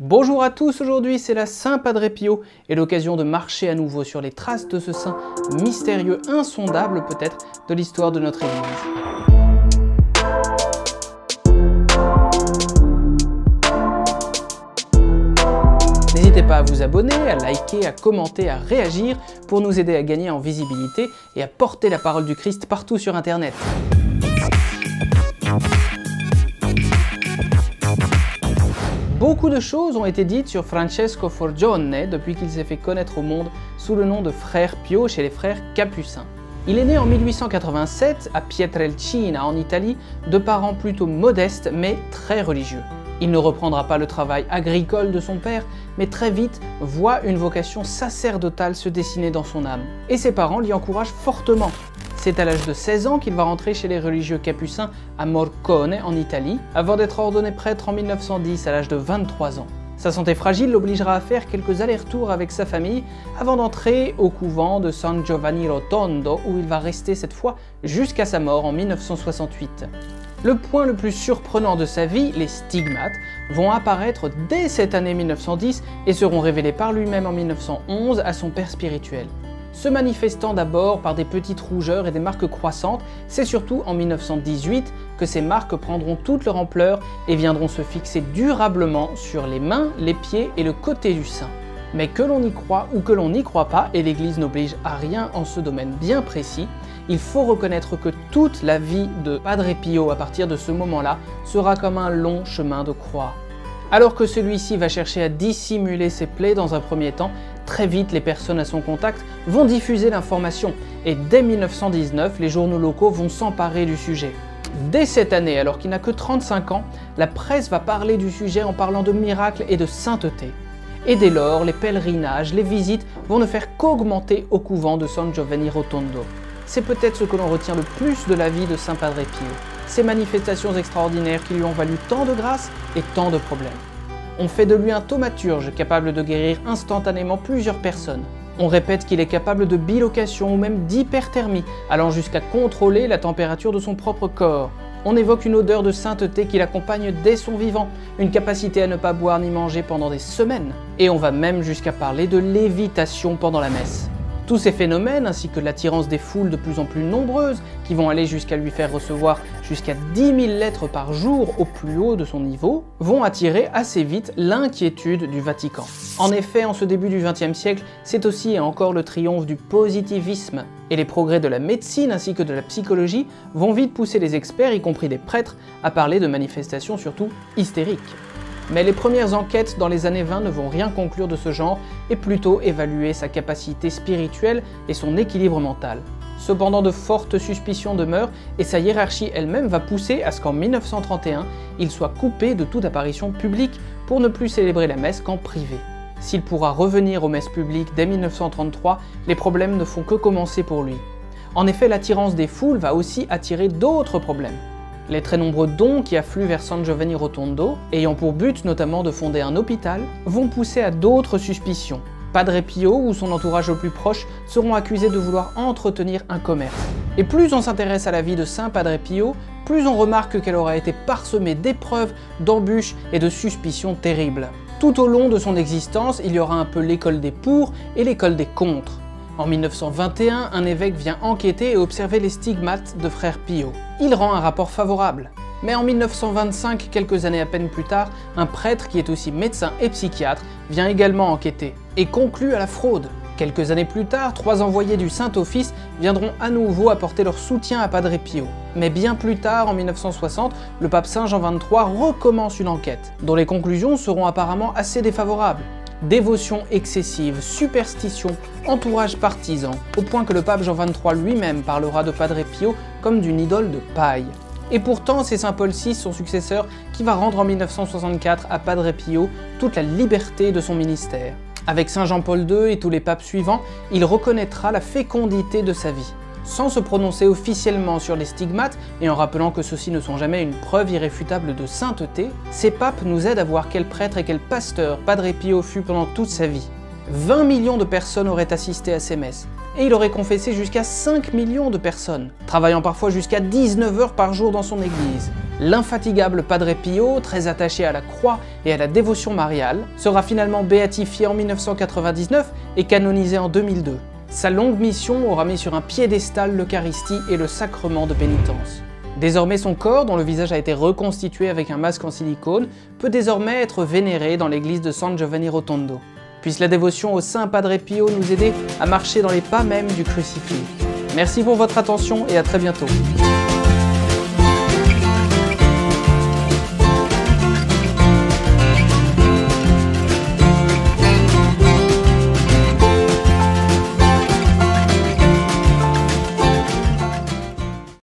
Bonjour à tous, aujourd'hui c'est la Saint Padre Pio et l'occasion de marcher à nouveau sur les traces de ce saint mystérieux, insondable peut-être, de l'histoire de notre Église. N'hésitez pas à vous abonner, à liker, à commenter, à réagir pour nous aider à gagner en visibilité et à porter la parole du Christ partout sur Internet. Beaucoup de choses ont été dites sur Francesco Forgione depuis qu'il s'est fait connaître au monde sous le nom de Frère Pio chez les frères Capucins. Il est né en 1887 à Pietrelcina en Italie, de parents plutôt modestes mais très religieux. Il ne reprendra pas le travail agricole de son père, mais très vite voit une vocation sacerdotale se dessiner dans son âme. Et ses parents l'y encouragent fortement. C'est à l'âge de 16 ans qu'il va rentrer chez les religieux capucins à Morcone en Italie, avant d'être ordonné prêtre en 1910 à l'âge de 23 ans. Sa santé fragile l'obligera à faire quelques allers-retours avec sa famille avant d'entrer au couvent de San Giovanni Rotondo où il va rester cette fois jusqu'à sa mort en 1968. Le point le plus surprenant de sa vie, les stigmates, vont apparaître dès cette année 1910 et seront révélés par lui-même en 1911 à son père spirituel. Se manifestant d'abord par des petites rougeurs et des marques croissantes, c'est surtout en 1918 que ces marques prendront toute leur ampleur et viendront se fixer durablement sur les mains, les pieds et le côté du sein. Mais que l'on y croit ou que l'on n'y croit pas, et l'Église n'oblige à rien en ce domaine bien précis, il faut reconnaître que toute la vie de Padre Pio à partir de ce moment-là sera comme un long chemin de croix. Alors que celui-ci va chercher à dissimuler ses plaies dans un premier temps, très vite les personnes à son contact vont diffuser l'information et dès 1919, les journaux locaux vont s'emparer du sujet. Dès cette année, alors qu'il n'a que 35 ans, la presse va parler du sujet en parlant de miracles et de sainteté. Et dès lors, les pèlerinages, les visites vont ne faire qu'augmenter au couvent de San Giovanni Rotondo. C'est peut-être ce que l'on retient le plus de la vie de Saint Padre Pio, ces manifestations extraordinaires qui lui ont valu tant de grâce et tant de problèmes. On fait de lui un thaumaturge capable de guérir instantanément plusieurs personnes. On répète qu'il est capable de bilocation ou même d'hyperthermie, allant jusqu'à contrôler la température de son propre corps. On évoque une odeur de sainteté qui l'accompagne dès son vivant, une capacité à ne pas boire ni manger pendant des semaines. Et on va même jusqu'à parler de lévitation pendant la messe. Tous ces phénomènes, ainsi que l'attirance des foules de plus en plus nombreuses, qui vont aller jusqu'à lui faire recevoir jusqu'à 10 000 lettres par jour au plus haut de son niveau, vont attirer assez vite l'inquiétude du Vatican. En effet, en ce début du XXe siècle, c'est aussi et encore le triomphe du positivisme, et les progrès de la médecine ainsi que de la psychologie vont vite pousser les experts, y compris des prêtres, à parler de manifestations surtout hystériques. Mais les premières enquêtes dans les années 20 ne vont rien conclure de ce genre et plutôt évaluer sa capacité spirituelle et son équilibre mental. Cependant, de fortes suspicions demeurent et sa hiérarchie elle-même va pousser à ce qu'en 1931, il soit coupé de toute apparition publique pour ne plus célébrer la messe qu'en privé. S'il pourra revenir aux messes publiques dès 1933, les problèmes ne font que commencer pour lui. En effet, l'attirance des foules va aussi attirer d'autres problèmes. Les très nombreux dons qui affluent vers San Giovanni Rotondo, ayant pour but notamment de fonder un hôpital, vont pousser à d'autres suspicions. Padre Pio ou son entourage le plus proche seront accusés de vouloir entretenir un commerce. Et plus on s'intéresse à la vie de Saint Padre Pio, plus on remarque qu'elle aura été parsemée d'épreuves, d'embûches et de suspicions terribles. Tout au long de son existence, il y aura un peu l'école des pour et l'école des contre. En 1921, un évêque vient enquêter et observer les stigmates de Frère Pio. Il rend un rapport favorable. Mais en 1925, quelques années à peine plus tard, un prêtre qui est aussi médecin et psychiatre vient également enquêter et conclut à la fraude. Quelques années plus tard, 3 envoyés du Saint-Office viendront à nouveau apporter leur soutien à Padre Pio. Mais bien plus tard, en 1960, le pape Saint Jean XXIII recommence une enquête, dont les conclusions seront apparemment assez défavorables. Dévotion excessive, superstition, entourage partisan, au point que le pape Jean XXIII lui-même parlera de Padre Pio comme d'une idole de paille. Et pourtant, c'est Saint Paul VI, son successeur, qui va rendre en 1964 à Padre Pio toute la liberté de son ministère. Avec Saint Jean-Paul II et tous les papes suivants, il reconnaîtra la fécondité de sa vie. Sans se prononcer officiellement sur les stigmates, et en rappelant que ceux-ci ne sont jamais une preuve irréfutable de sainteté, ces papes nous aident à voir quel prêtre et quel pasteur Padre Pio fut pendant toute sa vie. 20 millions de personnes auraient assisté à ses messes, et il aurait confessé jusqu'à 5 millions de personnes, travaillant parfois jusqu'à 19 heures par jour dans son église. L'infatigable Padre Pio, très attaché à la croix et à la dévotion mariale, sera finalement béatifié en 1999 et canonisé en 2002. Sa longue mission aura mis sur un piédestal l'Eucharistie et le sacrement de pénitence. Désormais son corps, dont le visage a été reconstitué avec un masque en silicone, peut désormais être vénéré dans l'église de San Giovanni Rotondo. Puisse la dévotion au Saint Padre Pio nous aider à marcher dans les pas mêmes du crucifié. Merci pour votre attention et à très bientôt.